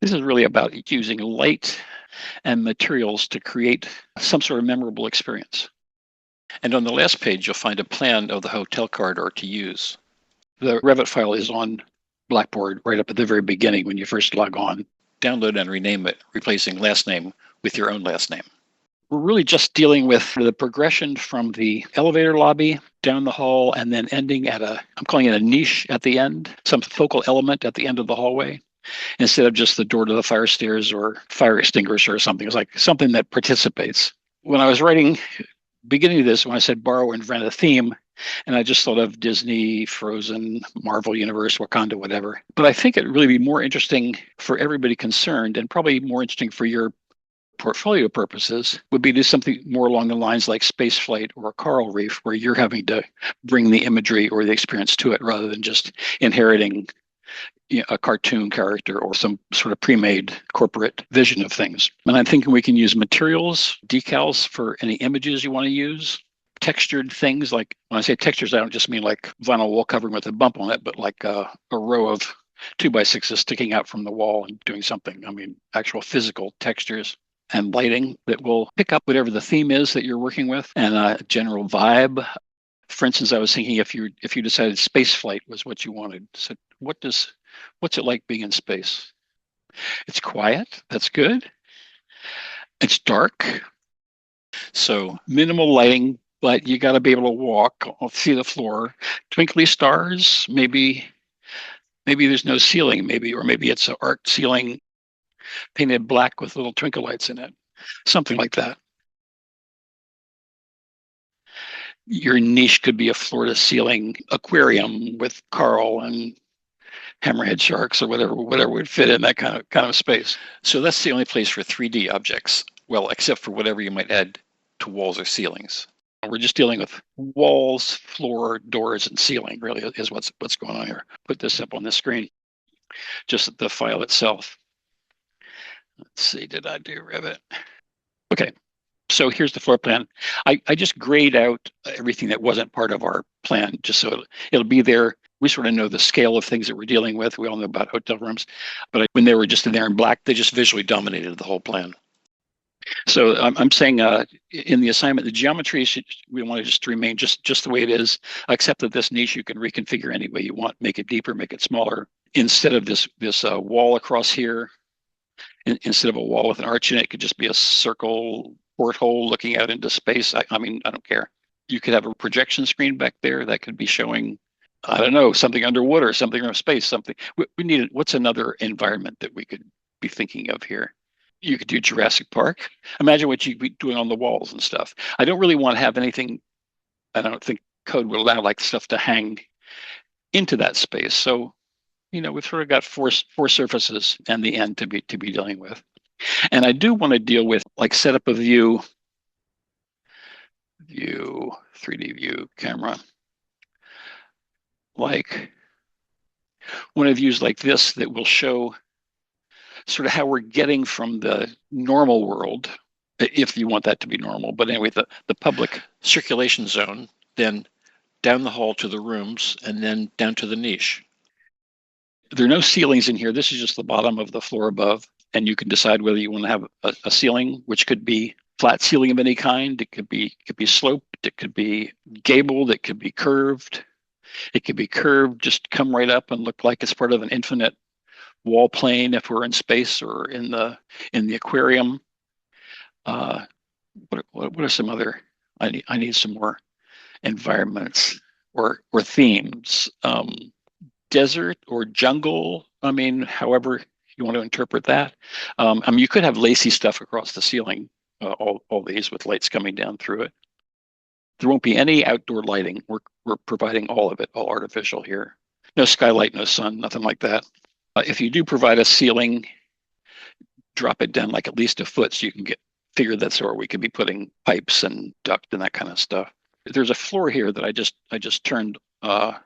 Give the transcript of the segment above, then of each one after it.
This is really about using light and materials to create some sort of memorable experience. And on the last page, you'll find a plan of the hotel corridor to use. The Revit file is on Blackboard right up at the very beginning when you first log on. Download and rename it, replacing last name with your own last name. We're really just dealing with the progression from the elevator lobby down the hall and then ending at I'm calling it a niche at the end, some focal element at the end of the hallway, instead of just the door to the fire stairs or fire extinguisher or something. It's like something that participates. When I was writing, beginning of this, when I said borrow and rent a theme, and I just thought of Disney, Frozen, Marvel Universe, Wakanda, whatever. But I think it'd really be more interesting for everybody concerned, and probably more interesting for your portfolio purposes, would be to do something more along the lines like Spaceflight or Coral Reef, where you're having to bring the imagery or the experience to it rather than just inheriting a cartoon character or some sort of pre-made corporate vision of things. And I'm thinking we can use materials, decals for any images you want to use, textured things. Like when I say textures, I don't just mean like vinyl wall covering with a bump on it, but like a row of 2x6s sticking out from the wall and doing something. I mean, actual physical textures and lighting that will pick up whatever the theme is that you're working with and a general vibe. For instance, I was thinking if you decided space flight was what you wanted, so what's it like being in space? It's quiet. That's good. It's dark. So minimal lighting, but you got to be able to walk, see the floor. Twinkly stars, maybe there's no ceiling, or maybe it's an art ceiling painted black with little twinkle lights in it, something like that. Your niche could be a floor-to-ceiling aquarium with coral and hammerhead sharks or whatever would fit in that kind of space. So that's the only place for 3D objects, well, except for whatever you might add to walls or ceilings. We're just dealing with walls, floor, doors, and ceiling, really, is what's going on here. Put this up on the screen, just the file itself. Let's see, did I do Revit? Okay, so here's the floor plan. I just grayed out everything that wasn't part of our plan, just so it'll be there. We sort of know the scale of things that we're dealing with. We all know about hotel rooms, but when they were just in there in black, they just visually dominated the whole plan. So I'm saying in the assignment, the geometry we want to just remain just the way it is, except that this niche you can reconfigure any way you want, make it deeper, make it smaller. Instead of this wall across here, instead of a wall with an arch in it, it could just be a circle porthole looking out into space. I mean, I don't care. You could have a projection screen back there that could be showing, I don't know, something underwater, something from space, something. We need, what's another environment that we could be thinking of here? You could do Jurassic Park. Imagine what you'd be doing on the walls and stuff. I don't really want to have anything, I don't think code would allow like stuff to hang into that space. So, we've sort of got four surfaces and the end to be dealing with. And I do want to deal with like set up a view, 3D view camera. Like one of views like this that will show sort of how we're getting from the normal world, if you want that to be normal. But anyway, the public circulation zone, then down the hall to the rooms, and then down to the niche. There are no ceilings in here. This is just the bottom of the floor above. And you can decide whether you want to have a ceiling, which could be flat ceiling of any kind. It could be sloped. It could be gabled. It could be curved. It could be curved, just come right up and look like it's part of an infinite wall plane if we're in space or in the aquarium. What are some other? I need some more environments or themes. Desert or jungle. I mean, however you want to interpret that. You could have lacy stuff across the ceiling. All these with lights coming down through it. There won't be any outdoor lighting. We're providing all of it, all artificial here. No skylight, no sun, nothing like that. If you do provide a ceiling, drop it down like at least a foot so you can figure that's where we could be putting pipes and duct and that kind of stuff. There's a floor here that I just turned off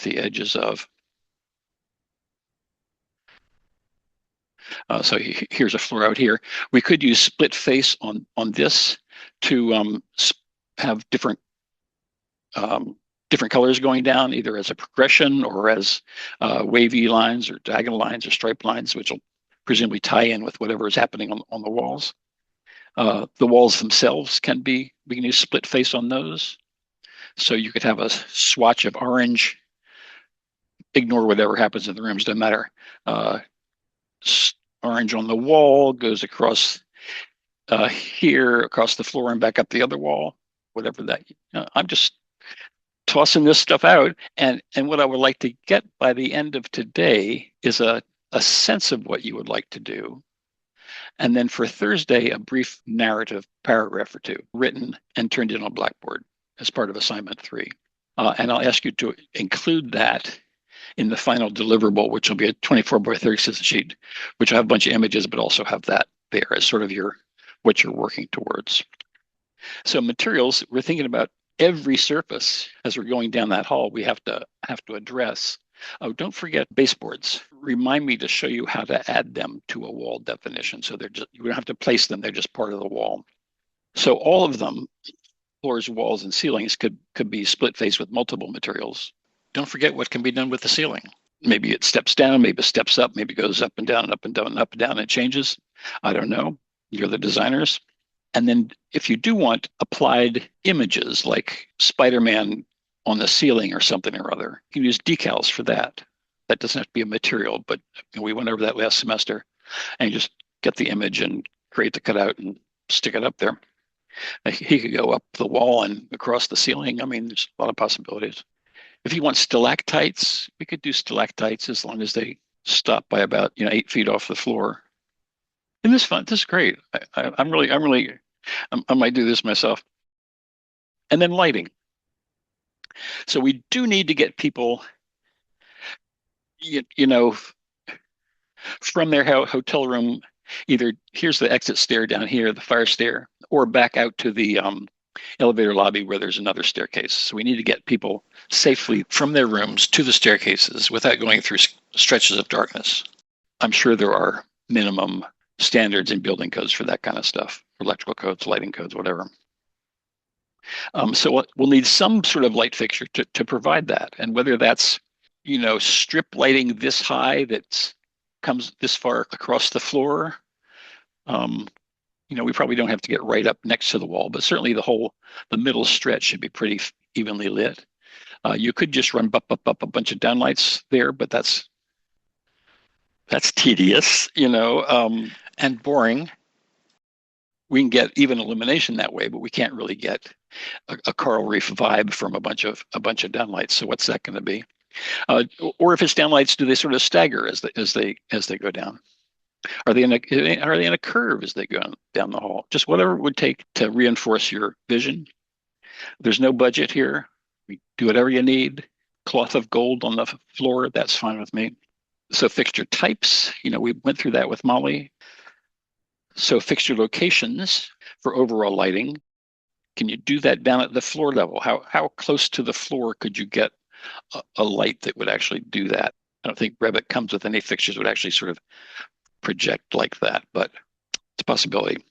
the edges of. So here's a floor out here. We could use split face on this to have different colors going down, either as a progression or as wavy lines or diagonal lines or striped lines, which will presumably tie in with whatever is happening on the walls. The walls themselves we can use split face on those. So you could have a swatch of orange, ignore whatever happens in the rooms, doesn't matter. Orange on the wall goes across here, across the floor and back up the other wall, whatever that. I'm just tossing this stuff out. And what I would like to get by the end of today is a sense of what you would like to do. And then for Thursday, a brief narrative paragraph or two written and turned in on Blackboard as part of assignment 3. And I'll ask you to include that in the final deliverable, which will be a 24 by 36 sheet, which will have a bunch of images, but also have that there as sort of what you're working towards. So materials, we're thinking about every surface as we're going down that hall. We have to address. Oh, don't forget baseboards. Remind me to show you how to add them to a wall definition. So you don't have to place them; they're just part of the wall. So all of them, floors, walls, and ceilings, could be split face with multiple materials. Don't forget what can be done with the ceiling. Maybe it steps down, maybe it steps up, maybe it goes up and down and up and down and up and down, and it changes. I don't know. You're the designers. And then if you do want applied images like Spider-Man on the ceiling or something or other, you can use decals for that. That doesn't have to be a material, but we went over that last semester, and you just get the image and create the cutout and stick it up there. He could go up the wall and across the ceiling. I mean, there's a lot of possibilities. If you want stalactites, we could do stalactites as long as they stop by about 8 feet off the floor. And this is fun. This is great. I might do this myself. And then lighting. So we do need to get people, from their hotel room, either here's the exit stair down here, the fire stair, or back out to the elevator lobby where there's another staircase. So we need to get people safely from their rooms to the staircases without going through stretches of darkness. I'm sure there are minimum standards in building codes for that kind of stuff, electrical codes, lighting codes, whatever. So we'll need some sort of light fixture to provide that. And whether that's, strip lighting this high that comes this far across the floor, we probably don't have to get right up next to the wall, but certainly the middle stretch should be pretty evenly lit. You could just run up a bunch of downlights there, but that's tedious, and boring. We can get even illumination that way, but we can't really get a coral reef vibe from a bunch of downlights. So what's that going to be? Or if it's downlights, do they sort of stagger as they go down? Are they in a curve as they go down the hall? Just whatever it would take to reinforce your vision. There's no budget here. We do whatever you need. Cloth of gold on the floor, that's fine with me. So fixture types, we went through that with Molly. So fixture locations for overall lighting. Can you do that down at the floor level? How close to the floor could you get a light that would actually do that? I don't think Revit comes with any fixtures that would actually sort of project like that, but it's a possibility. Do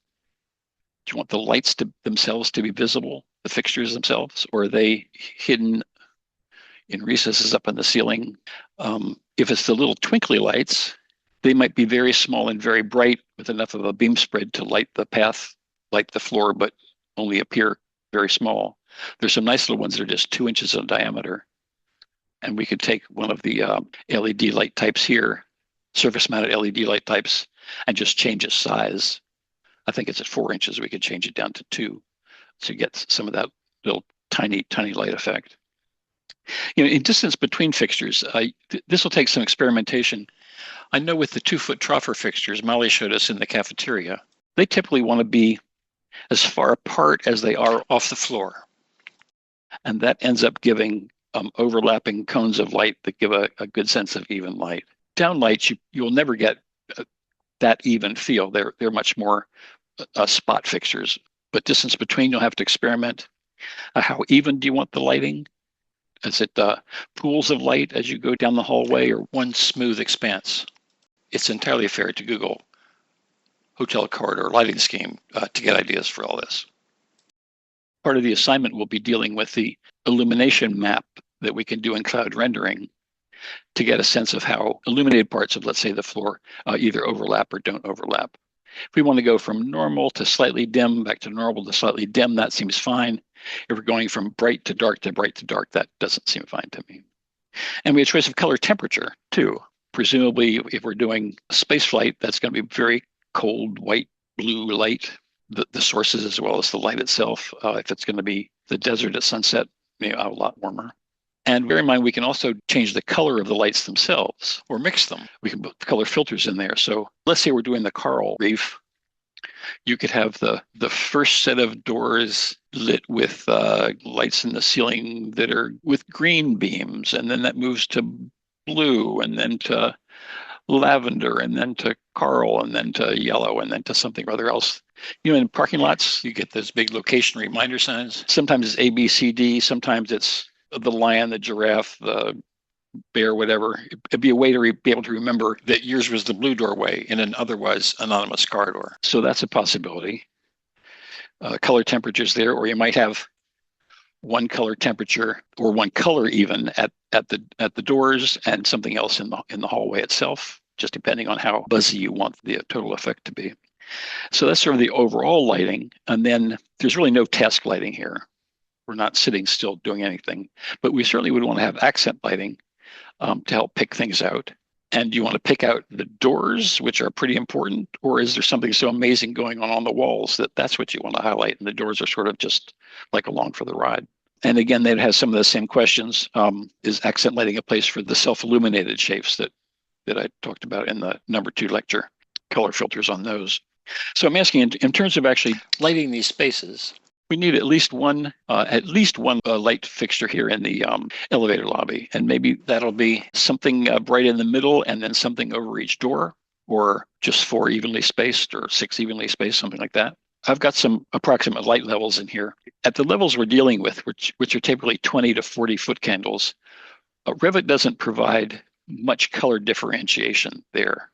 you want the lights themselves to be visible, the fixtures themselves, or are they hidden in recesses up in the ceiling? If it's the little twinkly lights, they might be very small and very bright with enough of a beam spread to light the path, light the floor, but only appear very small. There's some nice little ones that are just 2 inches in diameter. And we could take one of the LED light types here, surface mounted LED light types, and just change its size. I think it's at 4 inches. We could change it down to 2 to get some of that little tiny light effect. In distance between fixtures, this will take some experimentation. I know with the 2-foot troffer fixtures Molly showed us in the cafeteria, they typically want to be as far apart as they are off the floor. And that ends up giving overlapping cones of light that give a good sense of even light. Down lights, you'll never get that even feel. They're much more spot fixtures. But distance between, you'll have to experiment. How even do you want the lighting? Is it pools of light as you go down the hallway, or one smooth expanse? It's entirely fair to Google hotel corridor lighting scheme to get ideas for all this. Part of the assignment will be dealing with the illumination map that we can do in cloud rendering to get a sense of how illuminated parts of, let's say, the floor either overlap or don't overlap. If we want to go from normal to slightly dim, back to normal to slightly dim, that seems fine. If we're going from bright to dark to bright to dark, that doesn't seem fine to me. And we have choice of color temperature, too. Presumably, if we're doing space flight, that's going to be very cold, white, blue light, the sources as well as the light itself. If it's going to be the desert at sunset, maybe a lot warmer. And bear in mind, we can also change the color of the lights themselves or mix them. We can put color filters in there. So let's say we're doing the coral reef. You could have the first set of doors lit with lights in the ceiling that are with green beams, and then that moves to blue, and then to lavender, and then to coral, and then to yellow, and then to something or other else. In parking lots, you get those big location reminder signs. Sometimes it's A, B, C, D. Sometimes it's the lion, the giraffe, the bear, whatever. It'd be a way to be able to remember that yours was the blue doorway in an otherwise anonymous corridor. So that's a possibility. Color temperatures there, or you might have one color temperature or one color even at the doors and something else in the hallway itself, just depending on how buzzy you want the total effect to be. So that's sort of the overall lighting. And then there's really no task lighting here. We're not sitting still doing anything, but we certainly would want to have accent lighting to help pick things out. And do you want to pick out the doors, which are pretty important, or is there something so amazing going on the walls that that's what you want to highlight, and the doors are sort of just like along for the ride? And again, that has some of the same questions. Is accent lighting a place for the self-illuminated shapes that I talked about in the number 2 lecture? Color filters on those. So I'm asking, in terms of actually lighting these spaces, we need at least one light fixture here in the elevator lobby, and maybe that'll be something bright in the middle, and then something over each door, or just 4 evenly spaced, or 6 evenly spaced, something like that. I've got some approximate light levels in here. At the levels we're dealing with, which are typically 20 to 40 foot candles, Revit doesn't provide much color differentiation there.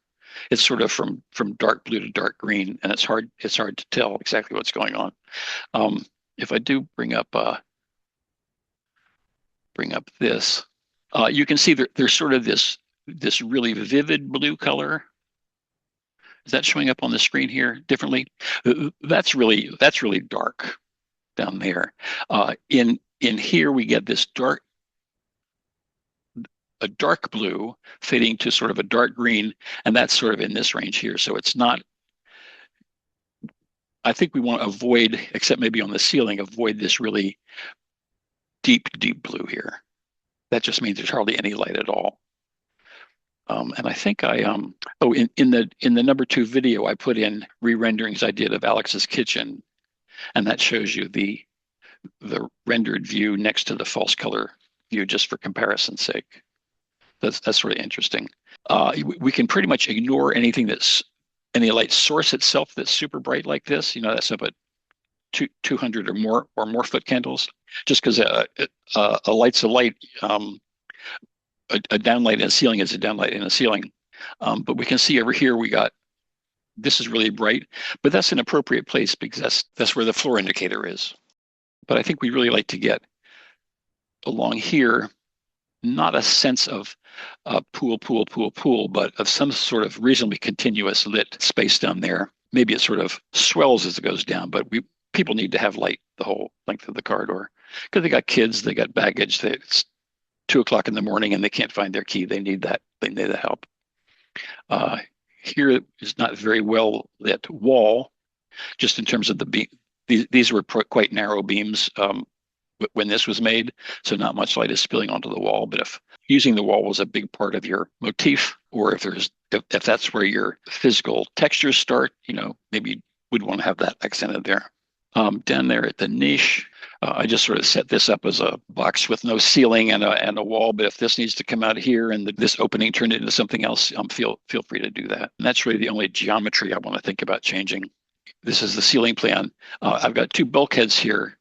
It's sort of from dark blue to dark green, and it's hard to tell exactly what's going on. If I do bring up this, you can see there's sort of this really vivid blue color. Is that showing up on the screen here differently? That's really dark down there. In here we get this a dark blue fading to sort of a dark green, and that's sort of in this range here. So it's not, I think we want to avoid, except maybe on the ceiling, avoid this really deep blue here. That just means there's hardly any light at all. And I think in the number 2 video, I put in re-renderings I did of Alex's kitchen, and that shows you the rendered view next to the false color view, just for comparison's sake. That's really interesting. We can pretty much ignore anything any light source itself that's super bright like this. That's up at 200 or more foot candles, just because a light's a light. A downlight in a ceiling is a downlight in a ceiling. But we can see over here this is really bright, but that's an appropriate place because that's where the floor indicator is. But I think we really like to get along here, not a sense of pool, but of some sort of reasonably continuous lit space down there. Maybe it sort of swells as it goes down, but people need to have light the whole length of the corridor because they got kids, they got baggage. It's 2:00 in the morning and they can't find their key. They need that. They need the help. Here is not very well lit wall, just in terms of the beam. These were quite narrow beams when this was made, so not much light is spilling onto the wall. But if using the wall was a big part of your motif, or if that's where your physical textures start, maybe you would want to have that accented there. Down there at the niche, I just sort of set this up as a box with no ceiling and a wall. But if this needs to come out here and this opening turned into something else, feel free to do that. And that's really the only geometry I want to think about changing. This is the ceiling plan. I've got 2 bulkheads here,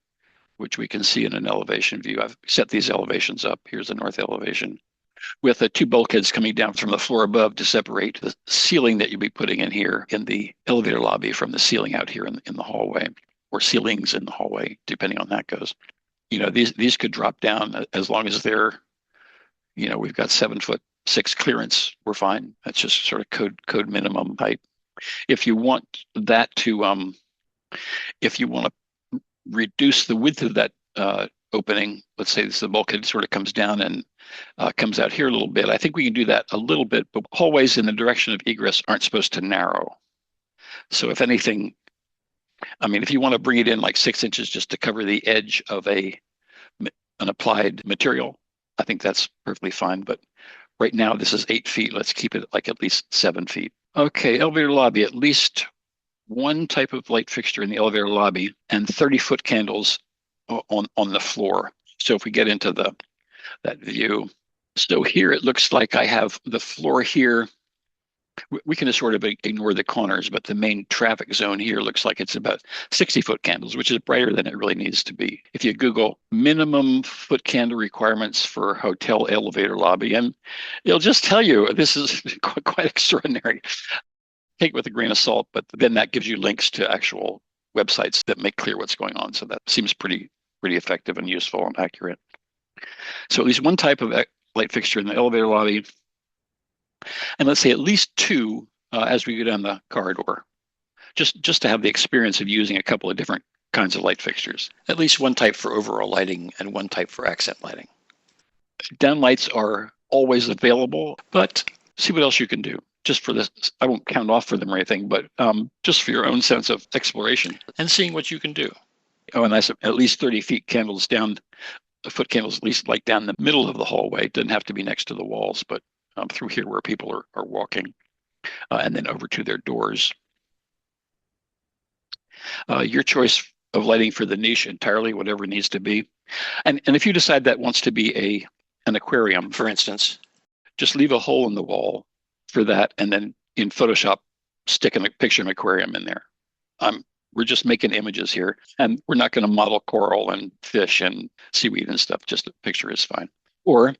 which we can see in an elevation view. I've set these elevations up. Here's the north elevation, with the 2 bulkheads coming down from the floor above to separate the ceiling that you'll be putting in here in the elevator lobby from the ceiling out here in the hallway, or ceilings in the hallway, depending on how that goes. These could drop down as long as they're, we've got 7'6" clearance. We're fine. That's just sort of code minimum height. If you want that to, if you want to reduce the width of that opening, let's say the bulkhead sort of comes down and comes out here a little bit. I think we can do that a little bit, but hallways in the direction of egress aren't supposed to narrow. So if anything, I mean, if you want to bring it in like 6 inches just to cover the edge of an applied material, I think that's perfectly fine. But right now, this is 8 feet. Let's keep it like at least 7 feet. Okay, elevator lobby, at least one type of light fixture in the elevator lobby and 30-foot candles on the floor. So if we get into that view, so here it looks like I have the floor here. We can just sort of ignore the corners, but the main traffic zone here looks like it's about 60-foot candles, which is brighter than it really needs to be. If you Google minimum foot candle requirements for hotel elevator lobby, and it'll just tell you this is quite extraordinary. Take it with a grain of salt, but then that gives you links to actual websites that make clear what's going on. So that seems pretty effective and useful and accurate. So at least one type of light fixture in the elevator lobby, and let's say at least two as we go down the corridor, just to have the experience of using a couple of different kinds of light fixtures. At least one type for overall lighting and one type for accent lighting. Downlights are always available, but see what else you can do. Just for this, I won't count off for them or anything, but just for your own sense of exploration and seeing what you can do. Oh, and that's at least 30 feet candles down, foot candles at least like down the middle of the hallway. It doesn't have to be next to the walls, but through here where people are walking, and then over to their doors. Your choice of lighting for the niche entirely, whatever it needs to be. And if you decide that wants to be an aquarium, for instance, just leave a hole in the wall for that, and then in Photoshop, stick a picture of an aquarium in there. We're just making images here, and we're not going to model coral and fish and seaweed and stuff. Just a picture is fine. Or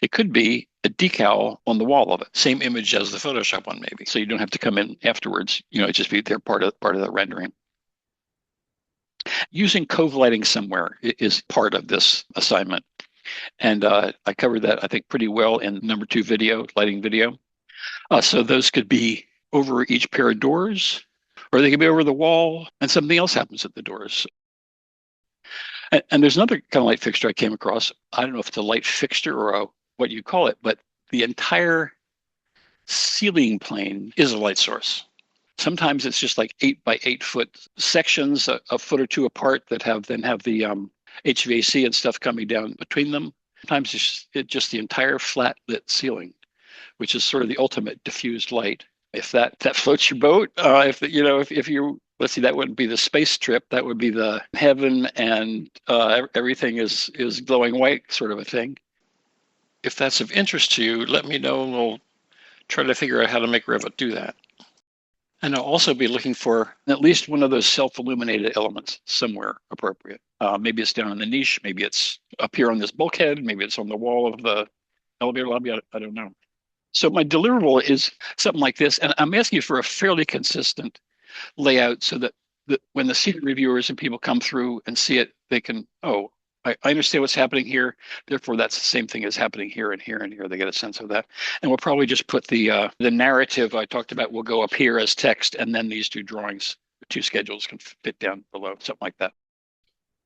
it could be a decal on the wall of it, same image as the Photoshop one, maybe. So you don't have to come in afterwards. It just be there part of the rendering. Using cove lighting somewhere is part of this assignment, and I covered that I think pretty well in number 2 video, lighting video. So those could be over each pair of doors, or they could be over the wall, and something else happens at the doors. And there's another kind of light fixture I came across. I don't know if it's a light fixture or what you call it, but the entire ceiling plane is a light source. Sometimes it's just like 8 by 8 foot sections, a foot or two apart that have the HVAC and stuff coming down between them. Sometimes it's just the entire flat lit ceiling, which is sort of the ultimate diffused light. If that floats your boat, if you, let's see, that wouldn't be the space trip, that would be the heaven and everything is glowing white sort of a thing. If that's of interest to you, let me know and we'll try to figure out how to make Revit do that. And I'll also be looking for at least one of those self-illuminated elements somewhere appropriate. Maybe it's down in the niche, maybe it's up here on this bulkhead, maybe it's on the wall of the elevator lobby, I don't know. So my deliverable is something like this, and I'm asking you for a fairly consistent layout so that when the seated reviewers and people come through and see it, they can, I understand what's happening here, therefore that's the same thing as happening here and here and here. They get a sense of that. And we'll probably just put the narrative I talked about will go up here as text, and then these 2 drawings, 2 schedules can fit down below, something like that.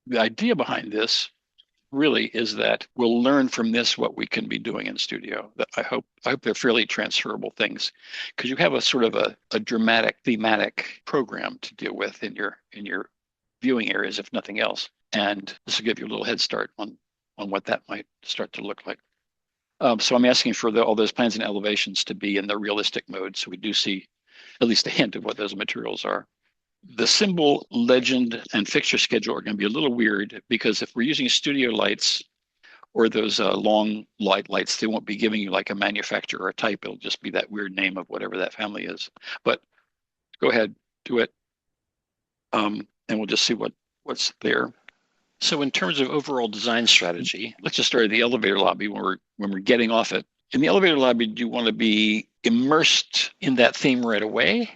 The idea behind this really is that we'll learn from this what we can be doing in studio. I hope they're fairly transferable things, because you have a sort of a dramatic, thematic program to deal with in your viewing areas, if nothing else. And this will give you a little head start on what that might start to look like. So I'm asking for all those plans and elevations to be in the realistic mode, so we do see at least a hint of what those materials are. The symbol, legend, and fixture schedule are going to be a little weird, because if we're using studio lights or those long lights, they won't be giving you like a manufacturer or a type. It'll just be that weird name of whatever that family is. But go ahead, do it. And we'll just see what's there. So in terms of overall design strategy, let's just start at the elevator lobby when we're getting off it. In the elevator lobby, do you want to be immersed in that theme right away?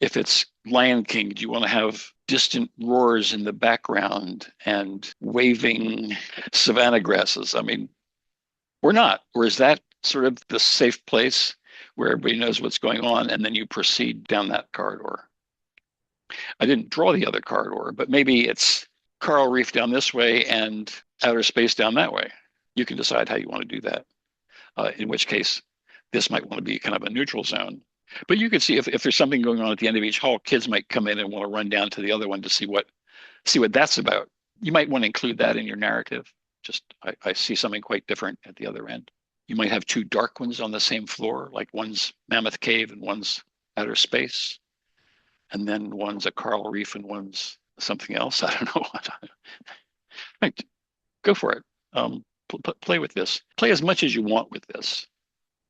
If it's Lion King, do you want to have distant roars in the background and waving savanna grasses? I mean, or not? Or is that sort of the safe place where everybody knows what's going on and then you proceed down that corridor? I didn't draw the other corridor, but maybe it's coral reef down this way and outer space down that way. You can decide how you want to do that. In which case, this might want to be kind of a neutral zone. But you could see if there's something going on at the end of each hall, kids might come in and want to run down to the other one to see what that's about. You might want to include that in your narrative. Just I see something quite different at the other end. You might have two dark ones on the same floor, like one's Mammoth Cave and one's outer space, and then one's a coral reef and one's something else. I don't know what. Right, go for it. Play with this. Play as much as you want with this.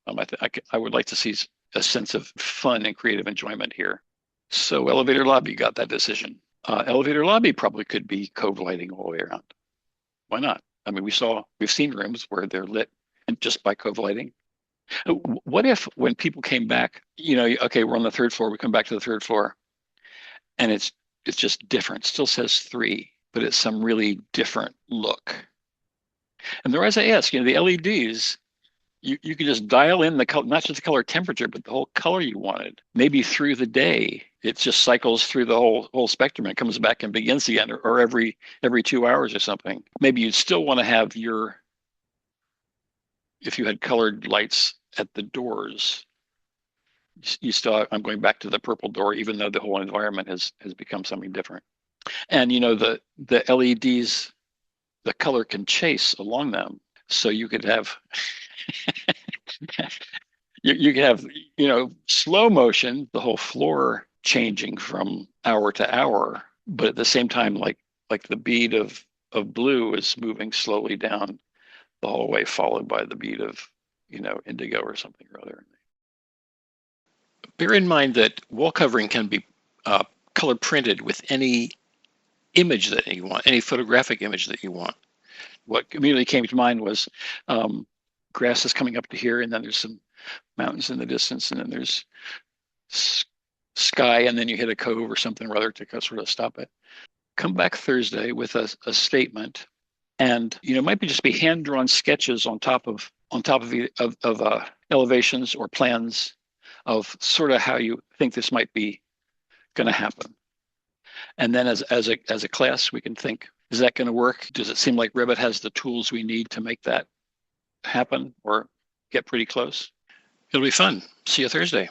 I would like to see a sense of fun and creative enjoyment here. So elevator lobby got that decision. Elevator lobby probably could be cove lighting all the way around. Why not? I mean, we've seen rooms where they're lit and just by cove lighting. What if when people came back, okay, we're on the third floor, we come back to the third floor, and it's just different. It still says 3, but it's some really different look. And as I ask, the LEDs, you can just dial in the color, not just the color temperature, but the whole color you wanted. Maybe through the day, it just cycles through the whole spectrum and comes back and begins again, or every 2 hours or something. Maybe you'd still want to have if you had colored lights at the doors, I'm going back to the purple door, even though the whole environment has become something different. And the LEDs, the color can chase along them. So you could have you could have slow motion, the whole floor changing from hour to hour, but at the same time, like the bead of blue is moving slowly down the hallway, followed by the bead of indigo or something or other. Bear in mind that wall covering can be color printed with any image that you want, any photographic image that you want. What immediately came to mind was grass is coming up to here, and then there's some mountains in the distance, and then there's sky, and then you hit a cove or something or other to sort of stop it. Come back Thursday with a statement, and it might just be hand-drawn sketches on top of elevations or plans of sort of how you think this might be going to happen. And then as a class, we can think, is that going to work? Does it seem like Rivet has the tools we need to make that happen or get pretty close? It'll be fun. See you Thursday.